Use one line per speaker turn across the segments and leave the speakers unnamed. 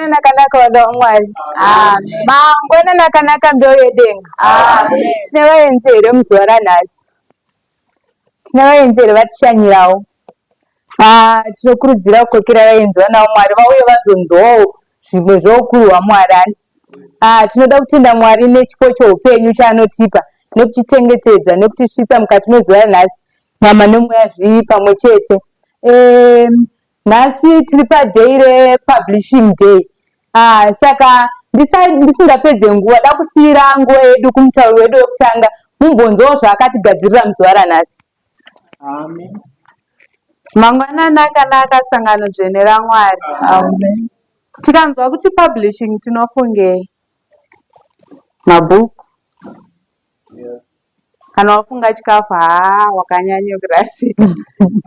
Nakanaka wadamwali.
Amen.
Mangwana nakanaka mbeoyedenga.
Amen.
Tinavaenzere muzora nhasi. Tinavaenzere vatishanyirawo. Tinokurudzira kukokera vaenzi vanawo Mwari vauye vazonzwawo zvimwe zvokurwa Mwari andi. Tinoda kutenda Mwari nechipo choupenyu chaanotipa nekutichengetedza nekutisvitsa mukati mezuva ranhasi nyama nemweya zviri pamwe chete. Nhasi tiri padhei republishing day. Saka ndisingapedze nguva da kusiyira nguva yedu kumutauri wedu wekutanga mumbonzwawo zvaakatigadzirira muzuva ranhasi.
Amen. Mangwanani akanaka sangano dzvene raMwari.
Amen.
Tikanzwa kuti publishing tinofungei? Mabhuku. Kana wafunga chikafu wakanyanyukira sei.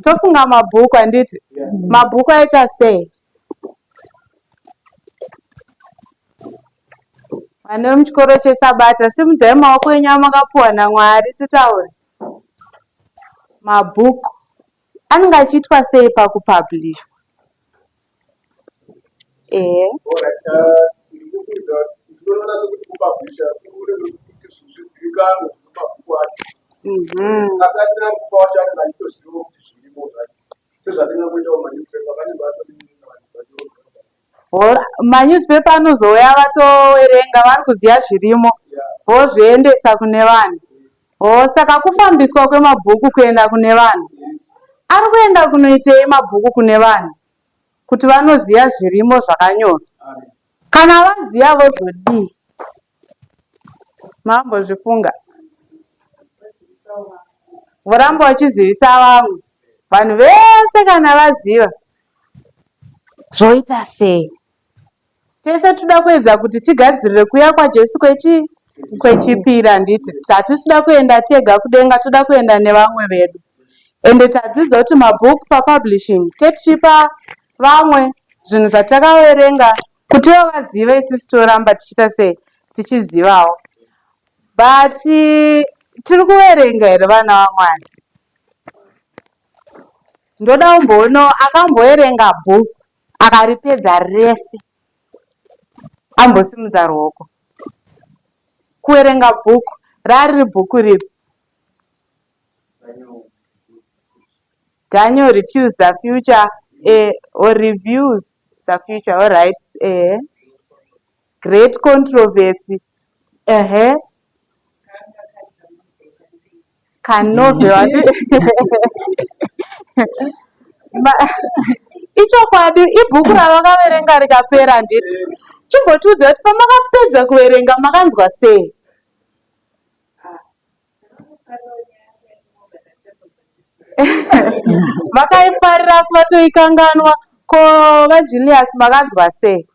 Tofunga mabhuku anditi? Mabhuku aita sei? Vane muchikoro chesabata simudzai maoko enyu amakapuwa naMwari titaure. Mabhuku anenge achiitwa sei pakupublishwa? Manyuzipepa anozouya vatoverenga vari kuziva zvirimo vozviendesa kune vanhu. Saka kufambiswa kwemabhuku kuenda kune vanhu. Ari kuenda kunoitei mabhuku kune vanhu? Kuti vanoziva zvirimo zvakanyorwa. Kana vaziva vozodii? Mambozvifunga? Voramba vachizivisa vamwe. Vanhu vese kana vaziva zvoita sei? Tese toda kuedza kuti tigadzirire kuuya kwaJesu kwechipiri handiti? Hatisida kuenda tega kudenga, toda kuenda nevamwe vedu. Ende tadzidza kuti mabhuku papublishing tichipa vamwe zvinhu zvatakaverenga kuti vazive, isusu toramba tichiita sei? Tichizivawo. But tiri kuverenga here vana vaMwari? Ndoda kumboona akamboverenga bhuku akaripedza rese ambosimudza ruoko. Kuverenga bhuku rari bhuku ripi? Daniel refused the future, or reviews the future, all right. Great controversy. Kanove ichokwadi ibhuku ravakaverenga rikapera handiti? Chimbotiudze kuti pamakapedza kuverenga makanzwa sei? Vakaifarira asi vatoikanganwa. Ko vaJulius makanzwa sei?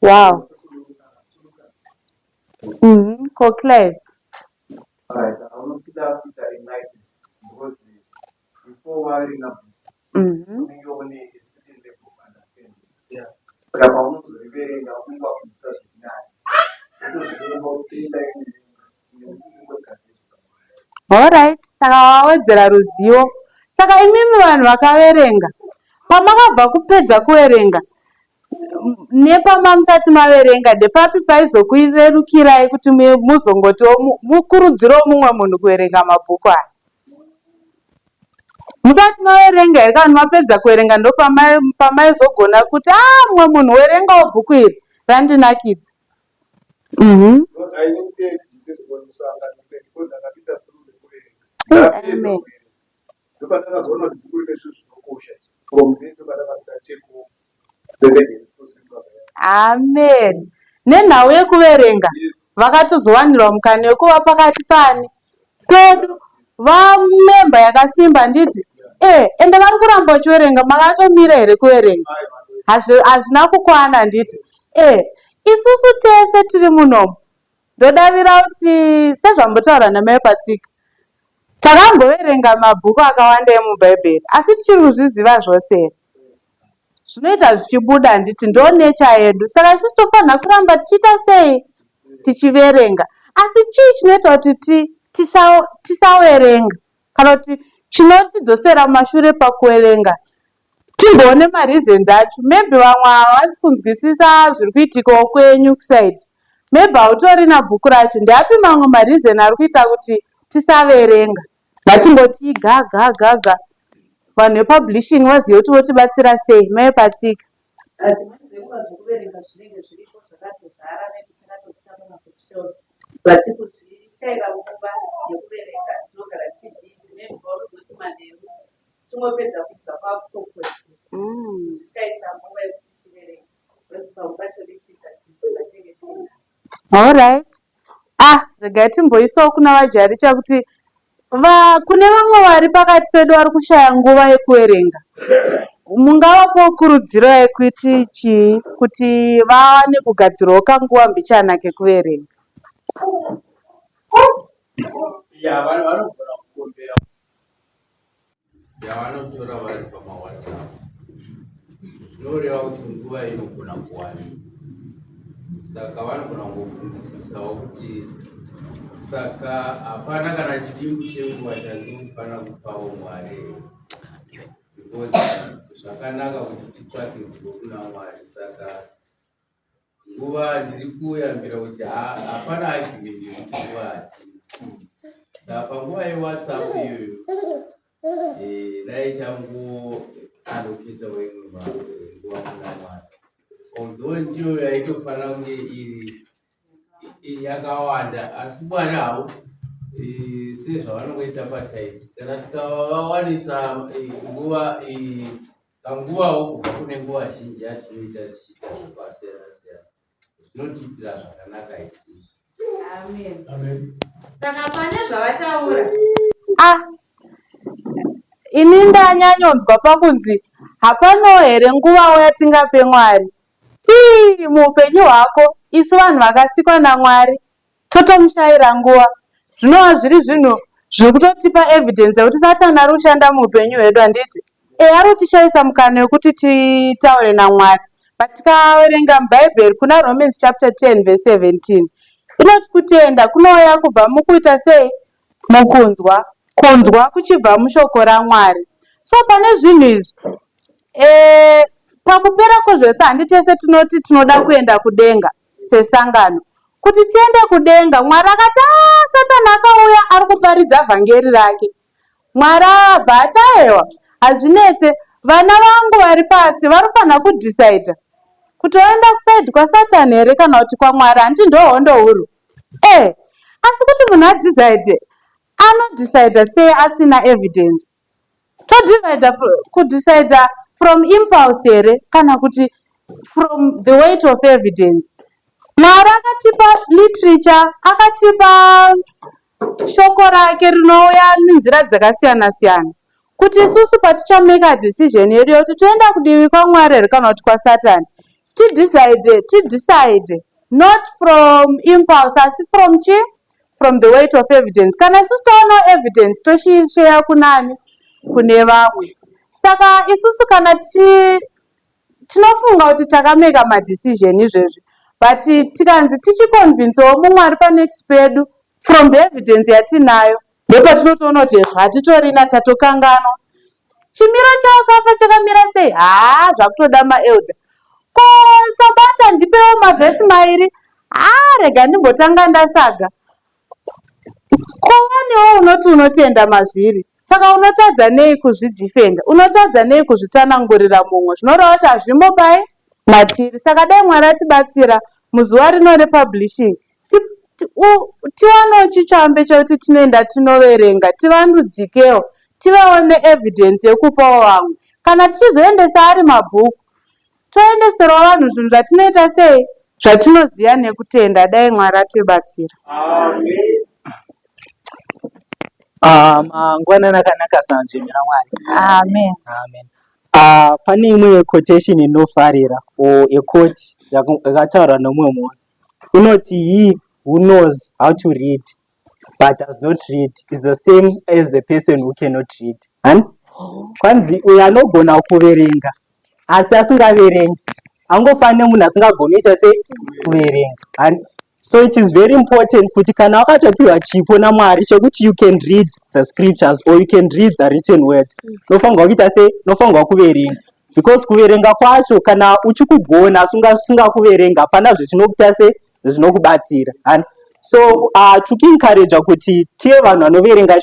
Wow. Ko Clive?
Alright, I want to Peter enlightened because before reading a book, you only a certain level of understanding. Yeah. But I want to reveal that we work in such a manner. Because we about 3 times
Alright, saka wawedzera ruzivo. Saka imimi vanhu vakaverenga, pamakabva kupedza kuverenga nepamamusati maverenga ndepapi paizokurerukirai kuti muzongotiwo mukurudzirewo mumwe munhu kuverenga mabhuku aya? Musati maverenga here? Kana mapedza kuverenga ndo pamaizogona kuti mumwe munhu werengawo bhuku iri randinakidza. Amen. Amen. Nenhau yekuverenga vakatozowanirwa mukana wekuva pakati pani pedu vamemba yakasimba nditi. Ende vari kuramba vachiverenga, makatomira here kuverenga? Hazvina kukwana nditi. Isusu tese tiri munomu ndodavira kuti sezvambotaura namai patsika takamboverenga mabhuku akawanda emubhaibheri asi tichiri kuzviziva zvose. Zvinoita zvichibuda nditi ndo necha yedu. Saka isusu tofanira kuramba tichiita sei? Tichiverenga. Asi chii chinoita kuti tisawerenga kana kuti chinotidzosera mumashure pakuverenga timboone mareasons acho. Maybe vamwe havasi kunzwisisa zviri kuitikawo kwenyu kusaidi, maybe hautorina bhuku racho. Ndeapi mamwe mareason ari kuita kuti tisaverenga? Ngatimboti igagaga vanhu vepublishing vazive kuti votibatsira sei. Maipatsika
dzimweni dzenguva zvokuverenga zvinenge zviripo zvakatozara nekuti tinatozitama mabhukishelf but kuzvishaira nguva yekuverenga tinogara chibhizi nepaunozoti manheru tingopedza kudya kwakutokwezvi zvishaisa nguva yekuti tiverenge bcause pamwe pacho lichiitatenge tinga.
Alright. Regai timboisawo kuna vajaricha kuti kune vamwe vari pakati pedu vari kushaya nguva yekuverenga. Mungavapo kurudziro yekuti chii kuti vawane kugadzirawo kanguva mbichana kekuverenga?
Vanhu vanogona kufombera yavanotora vari pamawhatsapp, zvinoreva kuti nguva inogona kuwanda. Saka vanogona kungofungisawo kuti saka hapana kana chidimbu chenguva chandinofanira kupawo Mwari, because zvakanaka kuti titsvake zivo kuna Mwari. Saka nguva ndiri kuyambira kuti hapana agivindi kuti nguva hatini. Saka panguva yeWhatsApp iyoyo dai tangoaloketa weimwe nguva kuna Mwari, although ndiyo yaitofanira kunge iri yakawanda, asi Mwari hawo sezvavanongoita pataiti, kana tikavawanisa nguva kanguvawo kubva kune nguva zhinji yatinoita tichiita zvakasiyana siyana, zvinotiitira zvakanaka isusu.
Amen. Saka pane zvavataura
ini ndanyanyonzwa pakunzi hapano here nguvawo yatingape Mwari. Muupenyu hwako isu vanhu vakasikwa naMwari totomushayira nguva. Zvinova zviri zvinhu zviri kutotipa evidence yekuti Satani ari kushanda muupenyu hwedu. Handiti ari kutishaisa mukana wekuti titaure naMwari. But tikaverenga mubhaibheri kuna Romans chapter 10 verse 17 inoti kutenda kunouya kubva mukuita sei? Mukunzwa, kunzwa kuchibva mushoko raMwari. So pane zvinhu izvi pakupera kwezvose handitese tinoti tinoda kuenda kudenga sesangano. Kuti tiende kudenga, Mwari akati Satani akauya ari kuparidza vhangeri rake. Mwari abva ataewa, hazvinetse, vana vangu vari pasi vanofanira kudhisaidha kuti waenda kusaidhi kwaSatani here kana kuti kwaMwari. Handi ndohondo huru. Asi kuti munhu adhisaidhe, anodhisaidha sei asina evidence? Kudhisaidha from impulse here kana kuti from the weight of evidence? Mwari akatipa literature, akatipa shoko rake rinouya nenzira dzakasiyana siyana kuti isusu patichameka decision yedu yekuti toenda kudivi kwaMwari here kana kuti kwaSatani, tidecide not from impulse asi from the weight of evidence. Kana isusu taona evidence toshisheya kunani? Kune vamwe. Saka isusu kana tinofunga kuti takameka madecision izvezvi, but tikanzi tichiconvincewo muMwari panext pedu from the evidence yatinayo, ndopatinotoona kuti hatitorina tatokanganwa. Chimiro chakafa chakamira sei? Zvakutoda maelder. Ko Sabata ndipewo mavhesi mairi? Rega ndimbotanga ndasaga. Kowanewo unoti unotenda mazviri, saka unotadza nei kuzvidhifenda? Unotadza nei kuzvitsanangurira mumwe? Zvinoreva kuti hazvimbobai matiri. Saka dai Mwari atibatsira muzuva rino republishing tiwanewo chichambe chekuti tinoenda tinoverenga, tivandudzikewo, tivewo neevidence yekupawo vamwe. Kana tichizoendesa ari mabhuku, toendeserawo vanhu zvinhu zvatinoita sei? Zvatinoziva nekutenda. Dai Mwari atibatsira.
Mangwanani akanaka sanzvimira Mwari.
Amen.
Amen. Pane imwe quotation inofarira a quote yakataurwa nomumwe munhu. Inoti, he who knows how to read but does not read is the same as the person who cannot read. Kwanzi uyo anogona kuverenga asi asingaverengi angofanira munhu asingagoni kuita sei? Kuverenga. So it is very important kuti kana wakatopiwa chipo naMwari chekuti you can read the scriptures or you can read the written word, nofanirwa kuita sei, nofanirwa kuverenga, because kuverenga kwacho kana uchikugona usingakuverenga hapana zvechinokuita sei, zvinokubatsira. And so tokuencourage kuti tive vanhu vanoverenga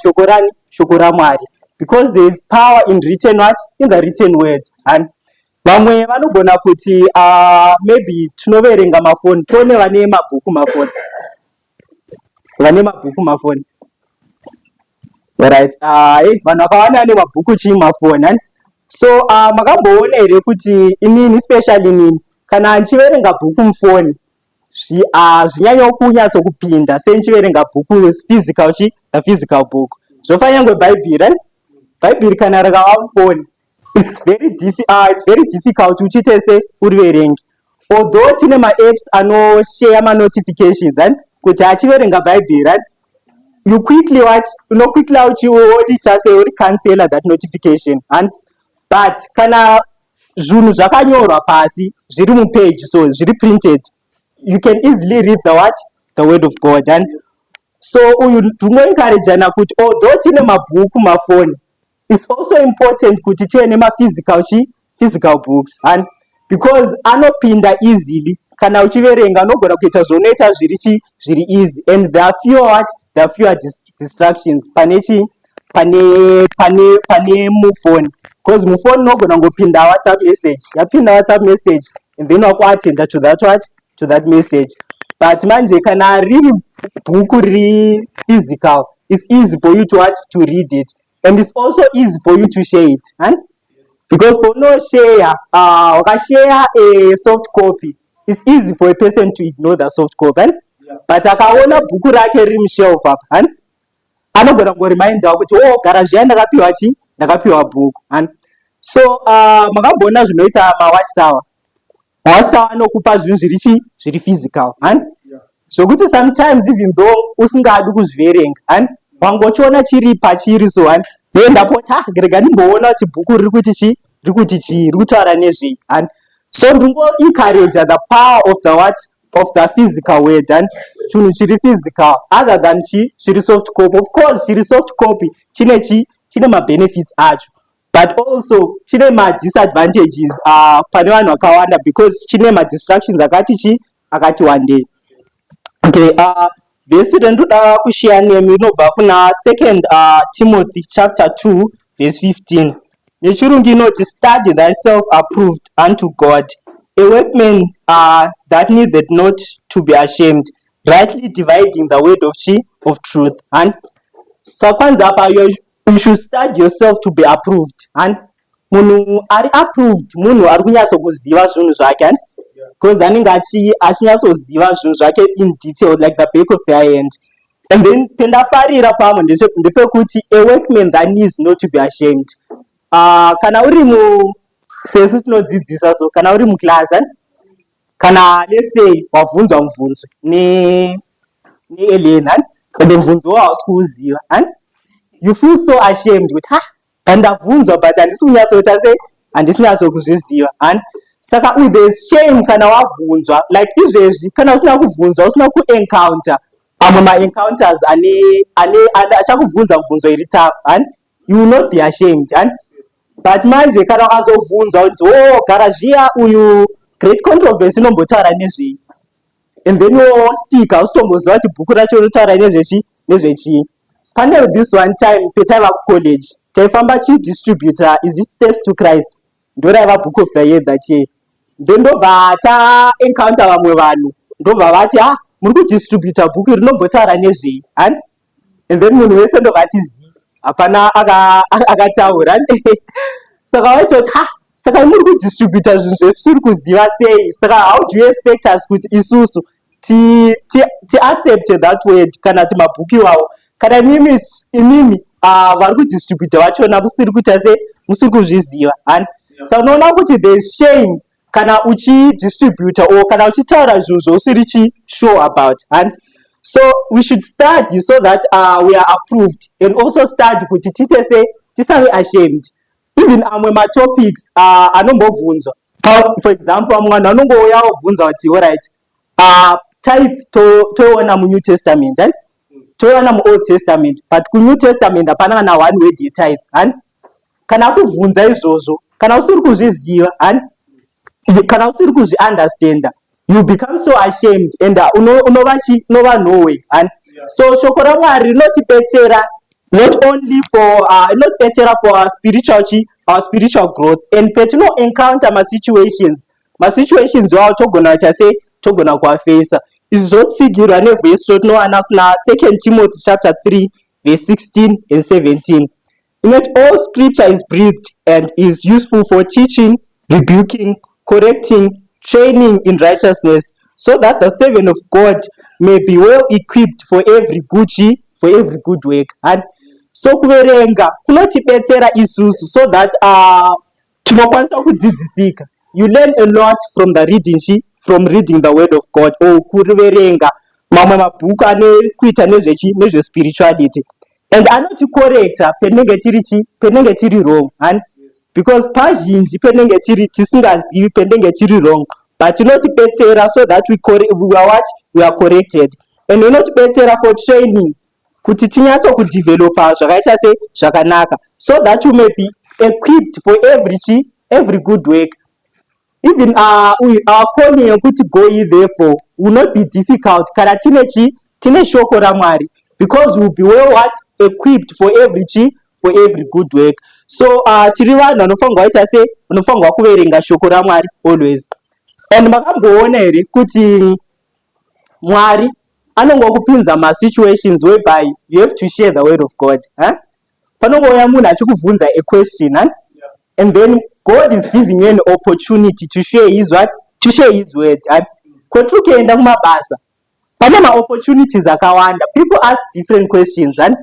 shoko raMwari, because there is power in written what, in the written word. And vamwe vanogona kuti maybe tinoverenga mafoni, tione vane mabhuku mafoni, right? Vanhu vakawanda vane mabhuku mafoni. So makamboona here kuti inini, especially inini, kana ndichiverenga bhuku mufoni zvinyanya kunyatsokupinda sendichiverenga bhuku physical, the physical book. Zvofanira kunge bhaibheri kana rakava mufoni, it's very difficult uchite se uriverengi. Although tine ma-apps anoshare ma-notifications kuti achiverenga bhaibheri, you quickly uchiodita se uri cancela that notification. And but kana zvinhu zvakanyorwa pasi zviri mupage, so zviri printed, you can easily read the word of God. And so uyu ndinoencouragana kuti although tine mabhuku mafoni, it's also important kuti tive nema-physical books. And because anopinda easily, kana uchiverenga unogona kuita zvounoita zviri easy, and there are fewer distractions pane mufoni. Because mufoni unogona ngopinda WhatsApp message, yapinda WhatsApp message, and then wakuattenda to that message. But manje kana riri bhuku riri physical, it's easy for you to read it, and it's also easy for you to share it. Because for no share, a soft copy, it's easy for a person to ignore the soft copy. But akaona bhuku rake riri mushelf apa, anogona kungoreminda kuti garage ndakapiwa bhuku. And so makamboona zvinoita mawatchtower anokupa zvinhu zviri physical, zvokuti sometimes even though usingadi kuzviverenga, wangochiona chiri pachiri, so then ndapoti rega ndimboona kuti bhuku riri kutaura nezvei. And so ndingoencourage the power of the physical word, and chinhu chiri physical other than chiri soft copy. Of course chiri soft copy chine ma-benefits acho, but also chine ma-disadvantages pane vanhu vakawanda, because chine ma-distractions akati wandei. Okay, vhesi rendoda kushare nemi inobva kuna 2 Timothy chapter 2 verse 15. Nechirungu inoti, study thyself approved unto God, a workman that needed not to be ashamed, rightly dividing the word of truth. And so kwanza apa, you should study yourself to be approved. And munhu ari approved munhu ari kunyatsokuziva zvinhu zvake, because anenge achinyatsoziva zvinhu zvake in detail, like the back of their hand. And then pendafarira pamwe ndepekuti a workman that needs not to be ashamed. Kana uri sesu tinodzidzisa, so kana uri muclass, kana let's say wabvunzwa mubvunzo ne-Elena, ende mubvunzo hausi kuuziva, you feel so ashamed kuti ndabvunzwa but handisi kunyatsokuzviziva. And saka with shame kana wabvunzwa, like izvezvi kana usina kubvunzwa, usina kuencounter amwe ma-encounters achakubvunza mubvunzo iri tough, and you will not be ashamed. But manje kana wakazobvunzwa kuti garazhiya uyu great controversy inombotaura nezvei, and then wostika usitomboziva kuti bhuku racho rinotaura nezvechii. Pane this one time petaiva kucollege, taifamba chidistributor Is It Steps to Christ, ndoraiva book of the year that year. Then ndobva taencounter vamwe vanhu, ndobva vati muri kudistributa bhuku rinombotaura nezvei, and then munhu wese ndobva atizivi, hapana akataura. Saka waitoti saka muri kudistributa zvinhu zvetisiri kuziva sei, saka how do you expect us kuti isusu ti-accept that word kana kuti mabhuku iwawo, kana imimi vari kudistributa vachona musiri kuita sei, musiri kuzviziva. Saka unoona kuti there is shame kana uchidistributa or kana uchitaura zvinhu zvausiri sure about. And so we should study so that we are approved, and also study kuti tite sei tisave ashamed. Even amwe ma-topics anombobvunzwa, for example amwe vanhu vanongouya obvunza kuti alright, type toona mu New Testament and toona mu Old Testament, but ku New Testament hapana kana one word type and kana kuvhunza izvozvo kana usiri kuzviziva and kana usiri kuzviunderstanda, you become so ashamed and unova nowhere and so shoko raMwari rinotibetsera not only for inotibetsera for our spiritual growth, and petino encounter masituations wawo togona kuita sei togona kuafesa. Izvi zvotsigirwa nevhesi rotinowana kuna 2 Timothy chapter 3 verse 16 and 17. Inoti all scripture is breathed and is useful for teaching, rebuking, correcting, training in righteousness, so that the servant of God may be well equipped for every good work. And so kuverenga kunotibetsera isusu so that tinokwanisa kudzidzisika. You learn a lot from reading the word of God or kuverenga mamwe mabhuku ane kuita nezve spirituality, and anoticorrecta penenge tiri wrong and because pazhinji penenge tisingazivi penenge tiri wrong, but inotibetsera so that we are corrected, and inotibetsera for training kuti tinyatso kudevelopa zvakaita se zvakanaka, so that we may be equipped for every good work. Even our calling yekuti go ye therefore will not be difficult kana tine shoko raMwari, because we will be well equipped for every good work. So tiri vanhu vanofanirwa kuita se vanofanirwa kuverenga shoko raMwari always. And makamboona here kuti Mwari anongokupinza masituations whereby you have to share the word of God. Panongouya munhu achikubvunza a question and then God is giving you an opportunity to share his what? To share his word. Kwetiri kuenda kumabasa pane ma-opportunities akawanda. People ask different questions and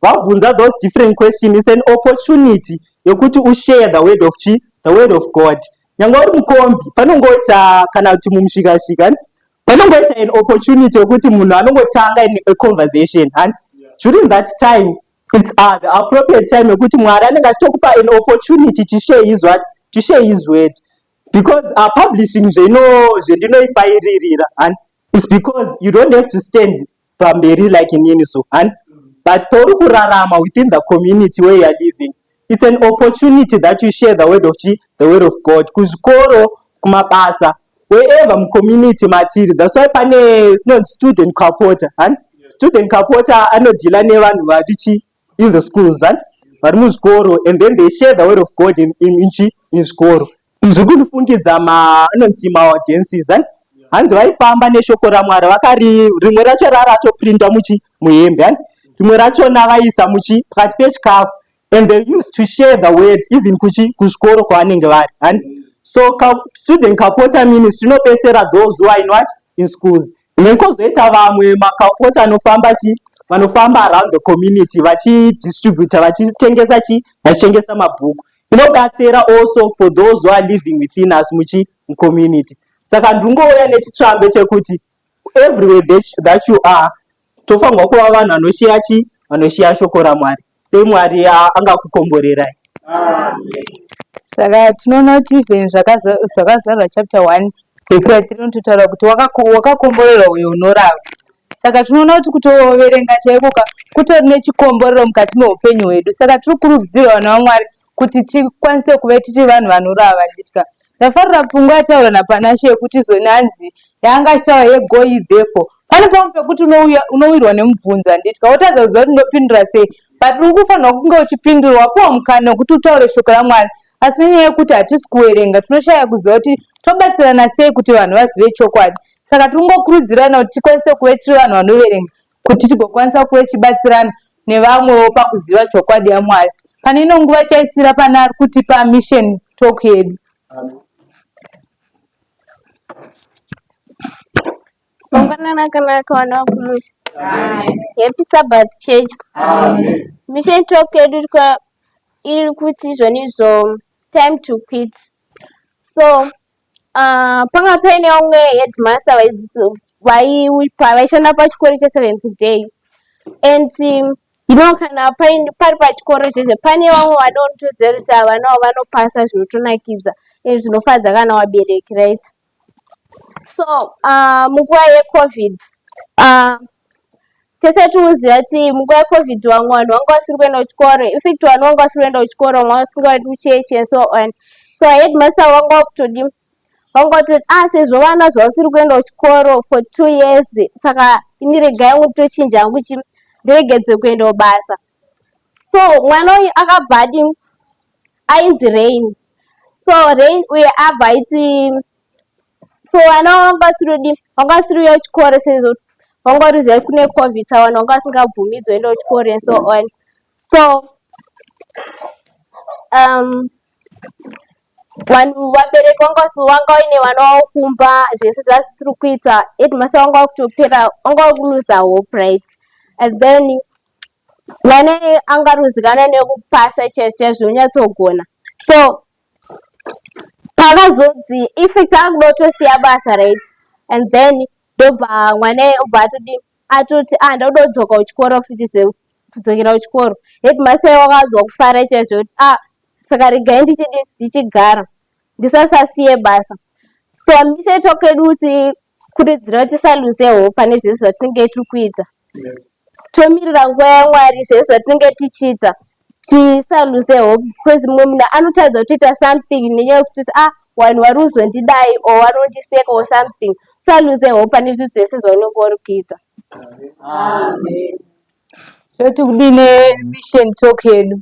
vabvunza those different questions. It's an opportunity yekuti ushare the word of God. Nyangwe uri mukombi panongoita kana kuti mumusvikashika panongoita an opportunity yekuti munhu anongotanga a conversation and during that time it's the appropriate time yekuti Mwari anenge achitokupa an opportunity to share his what? To share his word, because publishing zvendinoifairirira and it's because you don't have to stand pamberi like inini so and but pauri kurarama within the community where you are living, it's an opportunity that you share the word of God kuzvikoro kumabasa wherever mucommunity matiri. That's why pane student supporter and student supporter anodhila nevanhu varichi in the schools and vari muzvikoro, and then they share the word of God in zvikoro. Izvi kunifungidza anonzi maaudiences and hanzi vaifamba neshoko raMwari rimwe racho raratoprinta muhembe and rimwe rachona vaisa pakati pechikafu, and they used to share the word even kuzvikoro kwavanenge vari. And so student supporter ministry inobetsera those who are in what? In schools. And then kozoita vamwe makapota vanofamba around the community vachidistributa vachitengesa mabhuku. Inobatsera also for those who are living within us mucommunity. Saka ndingouya nechitsvambe chekuti everywhere that you are tofanirwa kuva vanhu vanoshiya shoko raMwari. Dei Mwari angakukomborerai.
Saka tinoona kuti even zvakazarwa chapter 1 verse 3 rinototaura kuti wakakomborerwa uyo unorava. Saka tinoona kuti kutoverenga chaiko kutori nechikomborero mukati meupenyu hwedu. Saka tiri kurudzirwa vana vaMwari kuti tikwanise kuve tiri vanhu vanorava. Nditika ndafarira pfungwa yataura napanashe yekuti zoni hanzi yanga achitaura yego ye therefore pane pamwe pekuti unowirwa nemubvunzo. Nditika wotadza kuziva kuti ndopindura sei, but uri kufanirwa kunge uchipindura wapiwa mukana wekuti utaure shoko raMwari. Asi nenyaya yekuti hatisi kuverenga tinoshaya kuziva kuti tobatsirana sei kuti vanhu vazive chokwadi. Saka tiringokurudzirana kuti tikwanise kuve tiri vanhu vanoverenga kuti tigokwanisa kuve tichibatsirana nevamwewo pakuziva chokwadi yaMwari. Pane ino nguva chaisira pane ari kutipa mission talk yedu.
Kanaka vana vakumusha. Happy Sabbath Church. Mission talk yedu iri kuti zvonizo time to quit. So panga paine umwe headmaster vaishanda pachikoro che7th day, and kana pari pachikoro chezve pane vamwe vanotoziva kuti ava navo vanopasa zvinotonakidza and zvinofadza kana vabereki, right? So munguva yecovid tese tikuziva kuti munguva yecovid vamwe vanhu vanga vasiri kuenda kuchikoro. Infact vanhu vanga vasiri kuenda kuchikoro, vamwe vasingaendi kuchechi and so on. So headmaster vanga vakutoti sezvo vana zvavasiri kuenda kuchikoro for 2 years, saka ini regai tochinja hangu ndiregedze kuenda kubasa. So mwana uyu akabva ainzi Rains. So Rain uyu abva aiti, so vana vanga vasiri uya kuchikoro sezvo vanga variziva kune covid, saka vanhu vanga vasingabvumidzwa kuenda kuchikoro and so on. So vanhu vabereki vanga vaine vana vavo kumba, zvese zvazvisiri kuita. Headmaster vanga vakutopera, vanga vakuluza hope, right? And then mwana angaruzikana nekupasa chaizvo unyatsogona. So pakazodzi effect akuda kutosiya basa, right? And then ndobva mwana obva atoti ndakuda kudzoka kuchikoro futi, kudzokera kuchikoro. Headmaster wakazwa kufara chaizvo kuti saka regai ndichigara ndisasasiye basa. So micheto kedu kuti kuridzira kuti tisaluse hope pane zvese zvatinenge tiri kuita. Tomirira nguva yaMwari, zvese zvatinenge tichiita tisaluse hope, because mumwe munhu anotadza kutoita something nenyaya yekuti vanhu vari kuzondidai or vanondiseka or something. Tisaluse hope pane zvinhu zvese zvaunenge uri kuita.
Shoti kudine mission talk yedu.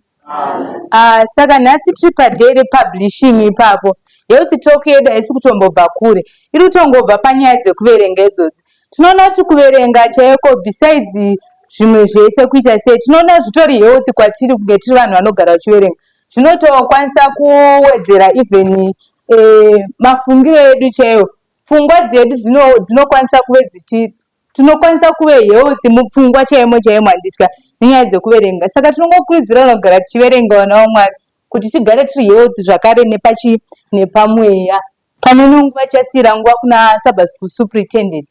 Saka nhasi tiri padare publishing ipapo. Youth talk yedu haisi kutombobva kure, iri kutongobva panyaya dzekuverenga idzodzi. Tinoona kuti kuverenga chaiko, besides zvimwe zvese kuita sei, tinoona zvitori health kwatiri kunge tiri vanhu vanogara vachiverenga. Zvinotokwanisa kuwedzera even mafungiro edu chaiwo. Pfungwa dzedu dzinokwanisa kuve tinokwanisa kuve health mupfungwa chaimo handitya nenyaya dzekuverenga. Saka tinongokurudzira vanogara tichiverenga vana vaMwari kuti tigare tiri health zvakare nepamweya. Pane nguva chasira nguva kuna Sabbath School superintendent.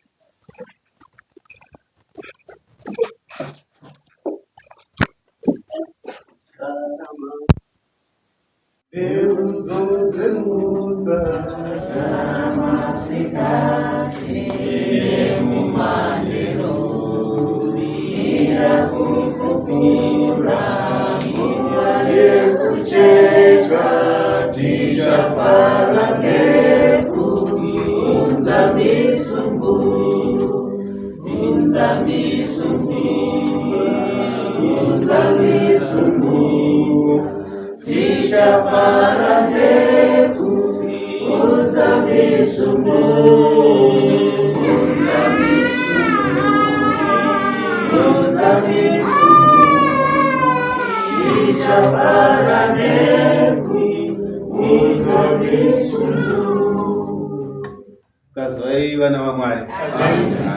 Kazwai vana vaMwari.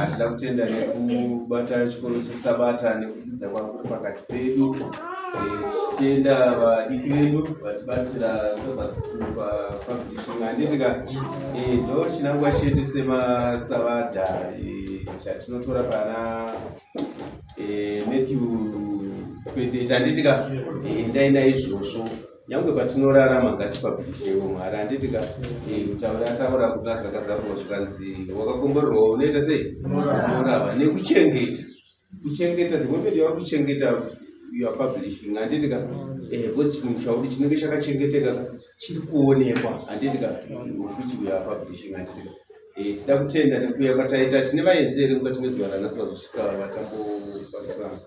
Tinoda kutenda nekubata chikoro cheSabata nekudzidza kwakuri pakati pedu. Tichitenda vadiki vedu vatibatira Sabbath School papublishing. Handitika ndo chinangwa chedu semasavadha chatinotora pana Matthew 28. Handitika endai naizvozvo nyangwe patinorarama ngatipublishewo Mwari. Handitika taura kuna zvakazarurwa zvikanzi wakakomborerwa unoita sei, unorava nekuchengeta the moment yauri kuchengeta you are publishing. Handitika because chinhu chauri chinenge chakachengeteka chiri kuonekwa. Handitika which we are publishing. Handitika tida kutenda nekuuya kwataita. Tine vaenzeri mukati mezuva ranhasi vazosvika vatambobatsira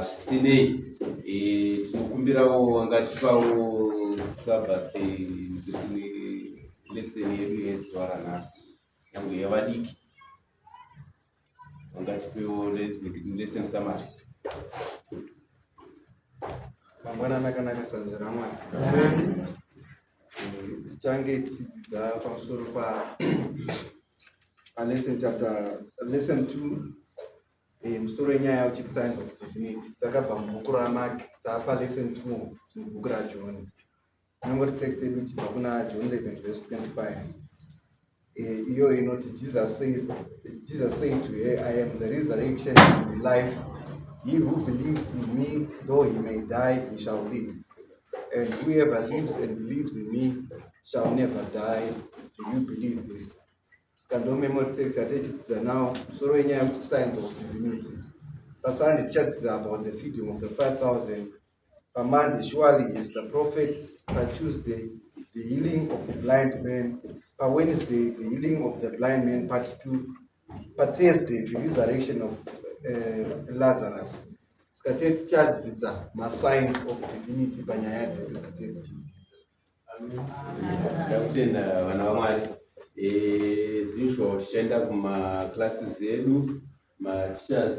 zvisinei. Tinokumbirawo wangatipawo Sabbath lesson yedu yezuva ranhasi nyangwe yavadiki, wangatipewo lesson summary.
Mangwanani akanaka sanza raMwari. Tichange tichidzidza pamusoro lesson 2 musoro wenyaya yauchiti science of divinity. Takabva mubhuku raMark taapa lesson 2 mubhuku raJohn. Nyangwe text yedu ichibva kuna John 11 verse 25. Iyo inoti Jesus said to her, I am the resurrection and the life. He who believes in me, though he may die, he shall live. And whoever lives and believes in me shall never die. Do you believe this? Saka ndo memory text yatichidzidza nawo musoro wenyaya yekuti signs of divinity. PaSunday tichadzidza about the feeding of the 5,000. PaMonday surely is the prophet. PaTuesday the healing of the blind man. PaWednesday the healing of the blind man part 2. PaThursday the resurrection of Lazarus. Saka tichadzidza masigns of divinity panyaya dzese dzatichidzidza.
Tinotenda vana vaMwari. As usual tichaenda kumaclasses edu, mateachers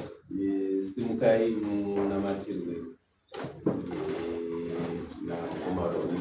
simukai munamatirwe na kumaroni.